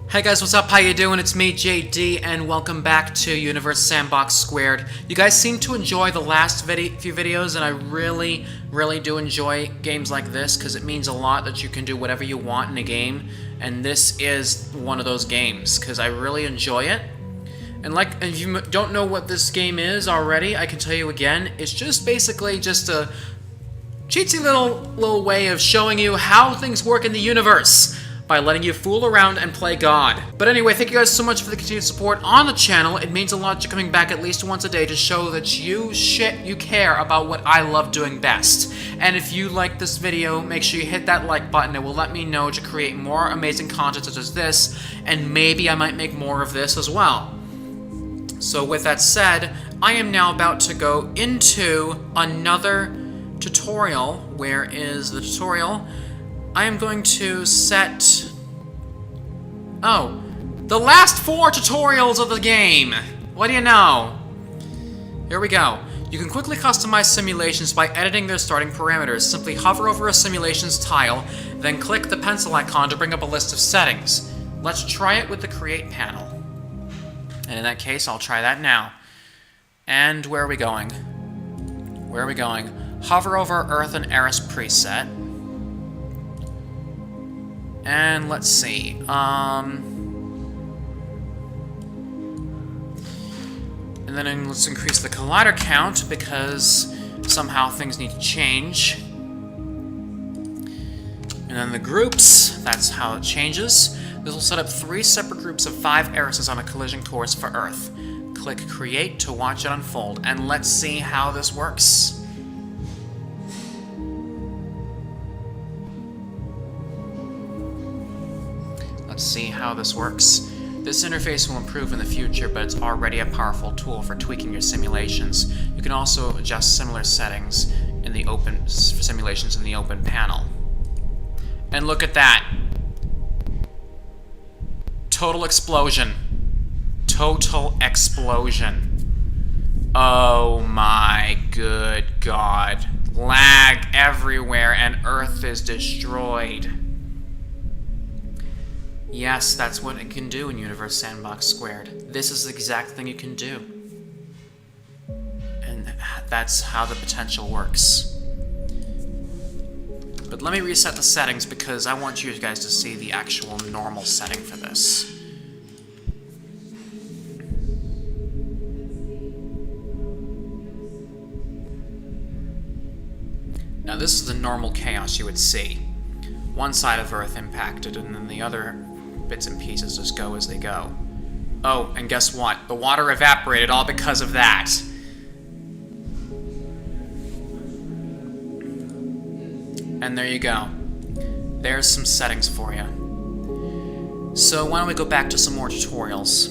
Hey guys, what's up? How you doing? It's me, JD, and welcome back to Universe Sandbox². You guys seem to enjoy the last few videos, and I really do enjoy games like this, because it means a lot that you can do whatever you want in a game, and this is one of those games, because I really enjoy it. And if you don't know what this game is already, I can tell you again, it's just basically just a cheatsy little way of showing you how things work in the universe, by letting you fool around and play God. But anyway, thank you guys so much for the continued support on the channel. It means a lot that you're coming back at least once a day to show that you care about what I love doing best. And if you like this video, make sure you hit that like button. It will let me know to create more amazing content such as this, and maybe I might make more of this as well. So with that said, I am now about to go into another tutorial. Where is the tutorial? I am going to set... the last 4 tutorials of the game! What do you know? Here we go. You can quickly customize simulations by editing their starting parameters. Simply hover over a simulations tile, then click the pencil icon to bring up a list of settings. Let's try it with the Create panel. And in that case, I'll try that now. And where are we going? Where are we going? Hover over Earth and Eris preset. And let's see, and then let's increase the collider count, because somehow things need to change. And then the groups, that's how it changes. This will set up 3 separate groups of 5 Erises on a collision course for Earth. Click Create to watch it unfold, and let's see how this works. See how this works. This interface will improve in the future, but it's already a powerful tool for tweaking your simulations. You can also adjust similar settings in the open simulations in the open panel. And look at that. Total explosion. Total explosion. Oh my good God. Lag everywhere and Earth is destroyed. Yes, that's what it can do in Universe Sandbox². This is the exact thing you can do. And that's how the potential works. But let me reset the settings, because I want you guys to see the actual normal setting for this. Now this is the normal chaos you would see. One side of Earth impacted, and then the other bits and pieces just go as they go. Oh, and guess what? The water evaporated all because of that. And there you go. There's some settings for you. So why don't we go back to some more tutorials.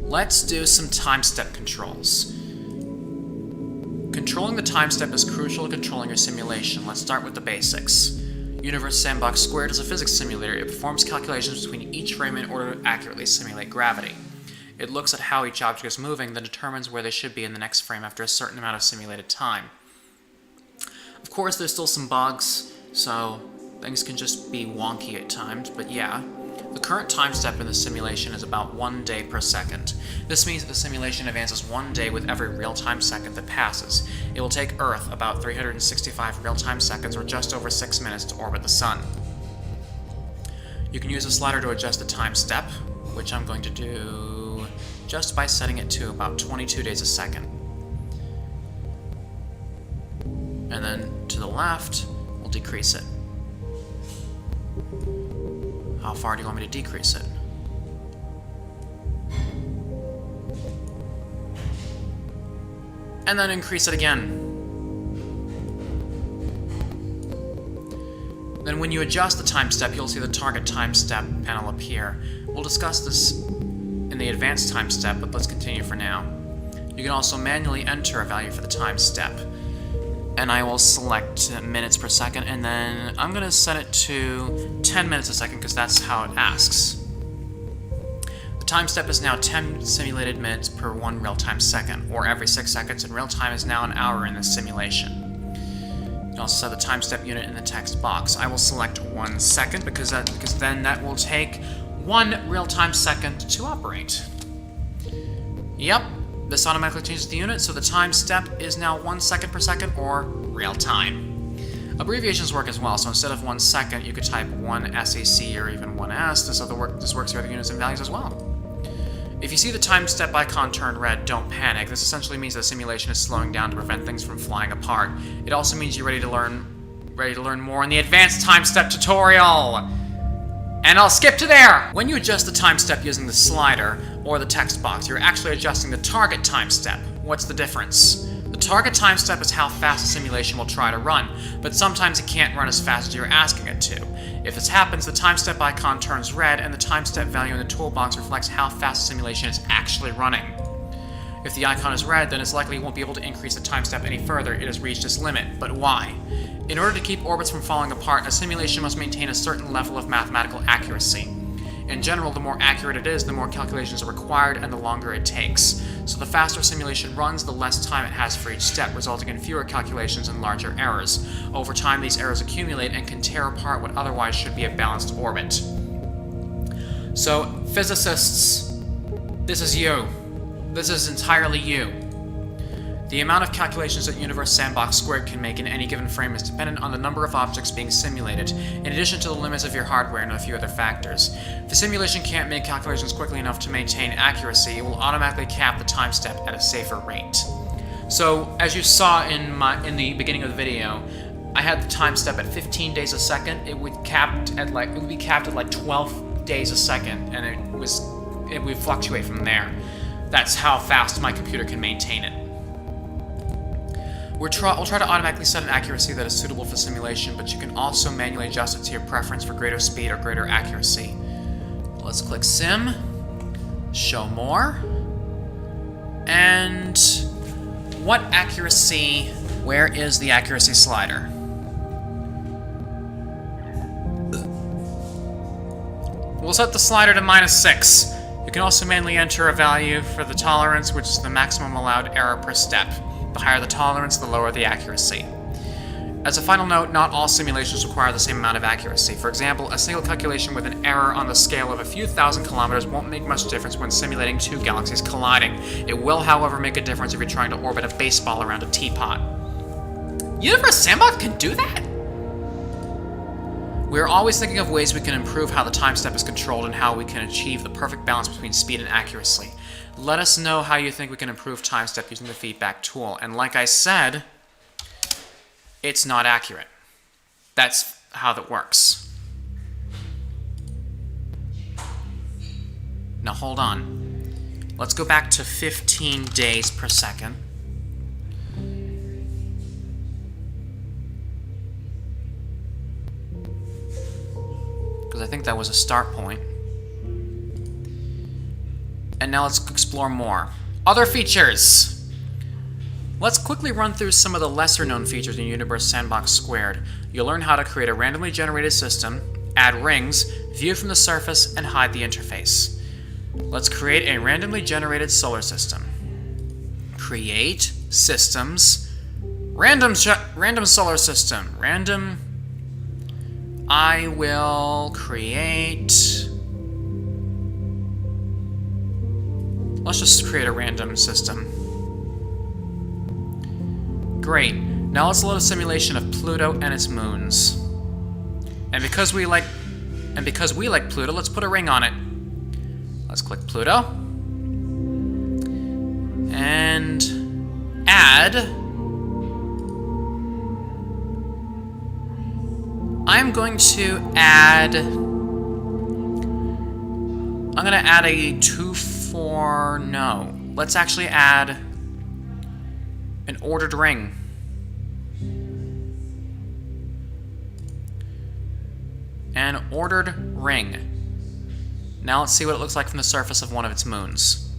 Let's do some time step controls. Controlling the time step is crucial to controlling your simulation. Let's start with the basics. Universe Sandbox² is a physics simulator. It performs calculations between each frame in order to accurately simulate gravity. It looks at how each object is moving, then determines where they should be in the next frame after a certain amount of simulated time. Of course, there's still some bugs, so things can just be wonky at times, but yeah. The current time step in the simulation is about 1 day per second. This means that the simulation advances 1 day with every real-time second that passes. It will take Earth about 365 real-time seconds, or just over 6 minutes, to orbit the Sun. You can use a slider to adjust the time step, which I'm going to do just by setting it to about 22 days a second. And then to the left, we'll decrease it. How far do you want me to decrease it? And then increase it again. Then when you adjust the time step, you'll see the target time step panel appear. We'll discuss this in the advanced time step, but let's continue for now. You can also manually enter a value for the time step. And I will select minutes per second, and then I'm going to set it to 10 minutes a second, because that's how it asks. The time step is now 10 simulated minutes per 1 real-time second, or every 6 seconds, and real-time is now an hour in this simulation. You can also set the time step unit in the text box. I will select 1 second, because then that will take 1 real-time second to operate. Yep, this automatically changes the unit, so the time step is now 1 second per second, or real time. Abbreviations work as well, so instead of 1 second, you could type 1 SEC or even 1S. This works for other units and values as well. If you see the time step icon turn red, don't panic. This essentially means the simulation is slowing down to prevent things from flying apart. It also means you're ready to learn more in the advanced time step tutorial. And I'll skip to there! When you adjust the time step using the slider or the text box, you're actually adjusting the target time step. What's the difference? The target time step is how fast the simulation will try to run, but sometimes it can't run as fast as you're asking it to. If this happens, the time step icon turns red, and the time step value in the toolbox reflects how fast the simulation is actually running. If the icon is red, then it's likely it won't be able to increase the time step any further. It has reached its limit. But why? In order to keep orbits from falling apart, a simulation must maintain a certain level of mathematical accuracy. In general, the more accurate it is, the more calculations are required and the longer it takes. So the faster a simulation runs, the less time it has for each step, resulting in fewer calculations and larger errors. Over time, these errors accumulate and can tear apart what otherwise should be a balanced orbit. So, physicists, this is you. This is entirely you. The amount of calculations that Universe Sandbox² can make in any given frame is dependent on the number of objects being simulated, in addition to the limits of your hardware and a few other factors. If the simulation can't make calculations quickly enough to maintain accuracy, it will automatically cap the time step at a safer rate. So, as you saw in the beginning of the video, I had the time step at 15 days a second. It would be capped at like 12 days a second, and it would fluctuate from there. That's how fast my computer can maintain it. We'll try to automatically set an accuracy that is suitable for simulation, but you can also manually adjust it to your preference for greater speed or greater accuracy. Let's click Sim, Show More, and what accuracy? Where is the accuracy slider? We'll set the slider to -6. You can also manually enter a value for the tolerance, which is the maximum allowed error per step. The higher the tolerance, the lower the accuracy. As a final note, not all simulations require the same amount of accuracy. For example, a single calculation with an error on the scale of a few thousand kilometers won't make much difference when simulating two galaxies colliding. It will, however, make a difference if you're trying to orbit a baseball around a teapot. Universe Sandbox can do that? We're always thinking of ways we can improve how the time step is controlled and how we can achieve the perfect balance between speed and accuracy. Let us know how you think we can improve time step using the feedback tool. And like I said, it's not accurate. That's how that works. Now hold on. Let's go back to 15 days per second. Because I think that was a start point. And now let's explore more. Other features! Let's quickly run through some of the lesser-known features in Universe Sandbox². You'll learn how to create a randomly generated system, add rings, view from the surface, and hide the interface. Let's create a randomly generated solar system. Create systems. Random solar system. Random. I will create. Let's just create a random system. Great. Now let's load a simulation of Pluto and its moons. And because we like Pluto, let's put a ring on it. Let's click Pluto. And add. I'm going to add a 2-4, no. Let's actually add an ordered ring. An ordered ring. Now let's see what it looks like from the surface of one of its moons.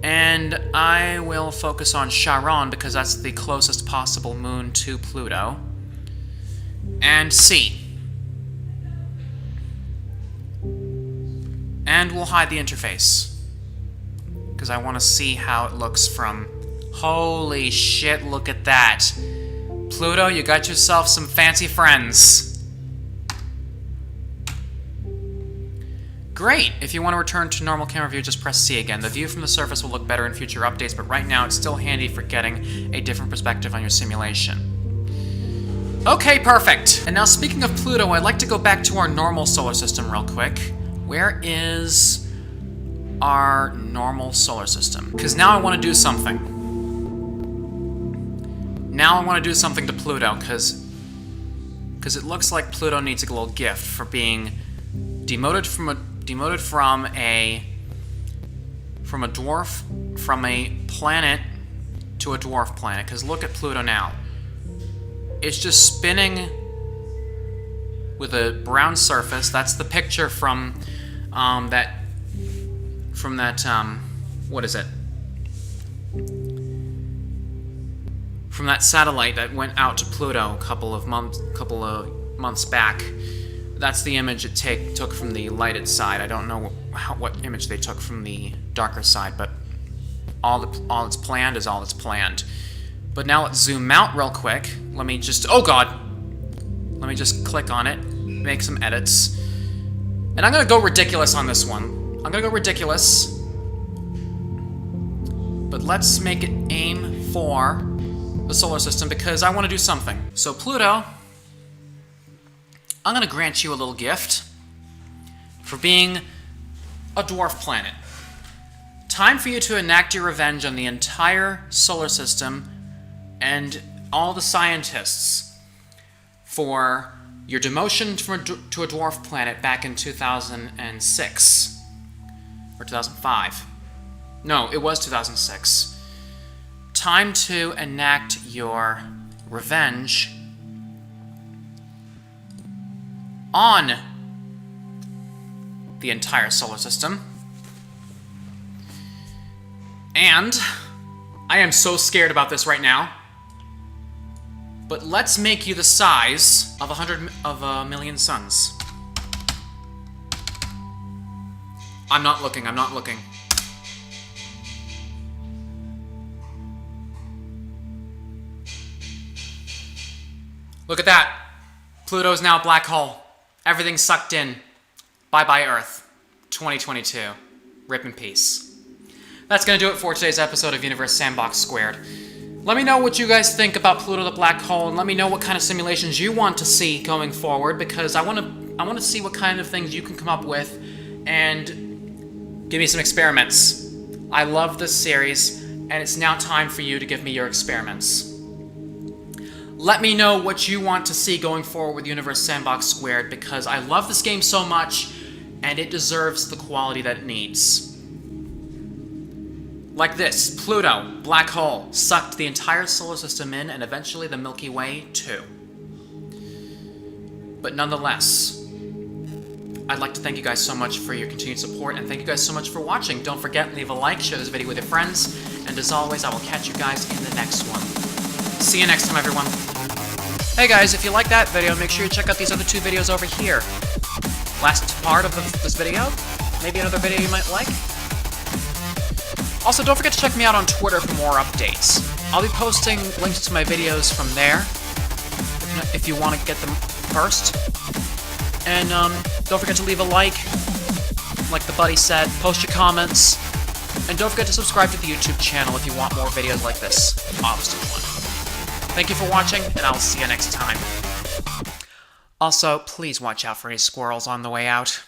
And I will focus on Charon because that's the closest possible moon to Pluto. And C. And we'll hide the interface, because I want to see how it looks from... Holy shit, look at that. Pluto, you got yourself some fancy friends. Great! If you want to return to normal camera view, just press C again. The view from the surface will look better in future updates, but right now it's still handy for getting a different perspective on your simulation. Okay, perfect! And now speaking of Pluto, I'd like to go back to our normal solar system real quick. Where is our normal solar system? Because now I want to do something. Now I want to do something to Pluto, because it looks like Pluto needs a little gift for being demoted from a planet to a dwarf planet. Because look at Pluto now. It's just spinning with a brown surface. That's the picture from that what is it? From that satellite that went out to Pluto a couple of months back. That's the image it took from the lighted side. I don't know what image they took from the darker side, but all that's planned is all that's planned. But now let's zoom out real quick. Let me just, oh god! Let me just click on it, make some edits. And I'm gonna go ridiculous on this one. I'm gonna go ridiculous. But let's make it aim for the solar system because I want to do something. So Pluto, I'm gonna grant you a little gift for being a dwarf planet. Time for you to enact your revenge on the entire solar system and all the scientists for your demotion to a dwarf planet back in 2006. Or 2005. No, it was 2006. Time to enact your revenge on the entire solar system. And I am so scared about this right now. But let's make you the size of a million suns. I'm not looking. Look at that. Pluto's now a black hole. Everything's sucked in. Bye-bye, Earth. 2022. Rip in peace. That's going to do it for today's episode of Universe Sandbox². Let me know what you guys think about Pluto the black hole, and let me know what kind of simulations you want to see going forward, because I want to see what kind of things you can come up with, and give me some experiments. I love this series, and it's now time for you to give me your experiments. Let me know what you want to see going forward with Universe Sandbox², because I love this game so much, and it deserves the quality that it needs. Like this, Pluto, black hole, sucked the entire solar system in, and eventually the Milky Way too. But nonetheless, I'd like to thank you guys so much for your continued support, and thank you guys so much for watching. Don't forget, leave a like, share this video with your friends, and as always, I will catch you guys in the next one. See you next time, everyone. Hey guys, if you like that video, make sure you check out these other two videos over here. Last part of this video, maybe another video you might like. Also, don't forget to check me out on Twitter for more updates. I'll be posting links to my videos from there, if you want to get them first. And don't forget to leave a like the buddy said, post your comments, and don't forget to subscribe to the YouTube channel if you want more videos like this awesome one. Thank you for watching, and I'll see you next time. Also, please watch out for any squirrels on the way out.